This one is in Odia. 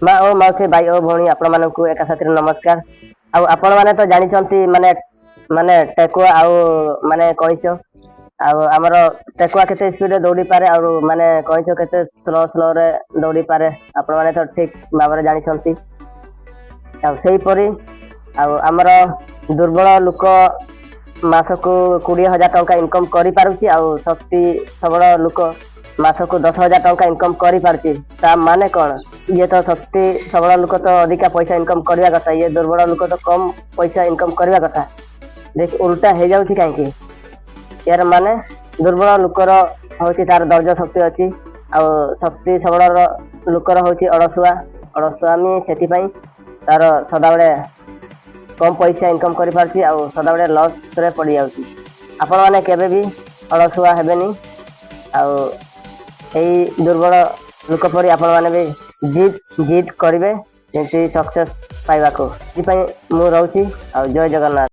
ମା ଓ ମାଉସୀ ଭାଇ ଓ ଭଉଣୀ ଆପଣମାନଙ୍କୁ ଏକା ସାଥିରେ ନମସ୍କାର। ଆଉ ଆପଣମାନେ ତ ଜାଣିଛନ୍ତି ମାନେ ମାନେ ଟେକୁଆ ଆଉ ମାନେ କଇଁଚ ଆଉ ଆମର ଟେକୁଆ କେତେ ସ୍ପିଡରେ ଦୌଡ଼ି ପାରେ ଆଉ ମାନେ କଇଁଚ କେତେ ସ୍ଲୋରେ ଦୌଡ଼ି ପାରେ ଆପଣମାନେ ତ ଠିକ ଭାବରେ ଜାଣିଛନ୍ତି। ଆଉ ସେହିପରି ଆଉ ଆମର ଦୁର୍ବଳ ଲୋକ ମାସକୁ 20,000 ଟଙ୍କା ଇନକମ୍ କରିପାରୁଛି ଆଉ ଶକ୍ତି ସବଳ ଲୋକ ମାସକୁ 10,000 ଟଙ୍କା ଇନକମ୍ କରିପାରୁଛି। ତା ମାନେ କ'ଣ? ଇଏ ତ ଶକ୍ତି ସବଳ ଲୋକ ତ ଅଧିକା ପଇସା ଇନକମ୍ କରିବା କଥା, ଇଏ ଦୁର୍ବଳ ଲୋକ ତ କମ୍ ପଇସା ଇନକମ୍ କରିବା କଥା। ଦେଖ ଉଲ୍ଟା ହେଇଯାଉଛି କାହିଁକି? ଏହାର ମାନେ ଦୁର୍ବଳ ଲୋକର ହେଉଛି ତାର ଧୈର୍ଯ୍ୟ ଶକ୍ତି ଅଛି ଆଉ ଶକ୍ତି ସବଳର ଲୋକର ହେଉଛି ଅଳସୁଆମୀ, ସେଥିପାଇଁ ତାର ସଦାବେଳେ କମ୍ ପଇସା ଇନକମ୍ କରିପାରୁଛି ଆଉ ସଦାବେଳେ ଲସ୍ରେ ପଡ଼ିଯାଉଛି। ଆପଣମାନେ କେବେ ବି ଅଳସୁଆ ହେବେନି ଆଉ ଏଇ ଦୁର୍ବଳ ଲୋକ ପରି ଆପଣମାନେ ବି ଜିଦ୍ କରିବେ ଯେମିତି ସକ୍ସେସ୍ ପାଇବାକୁ। ସେଥିପାଇଁ ମୁଁ ରହୁଛି ଆଉ ଜୟ ଜଗନ୍ନାଥ।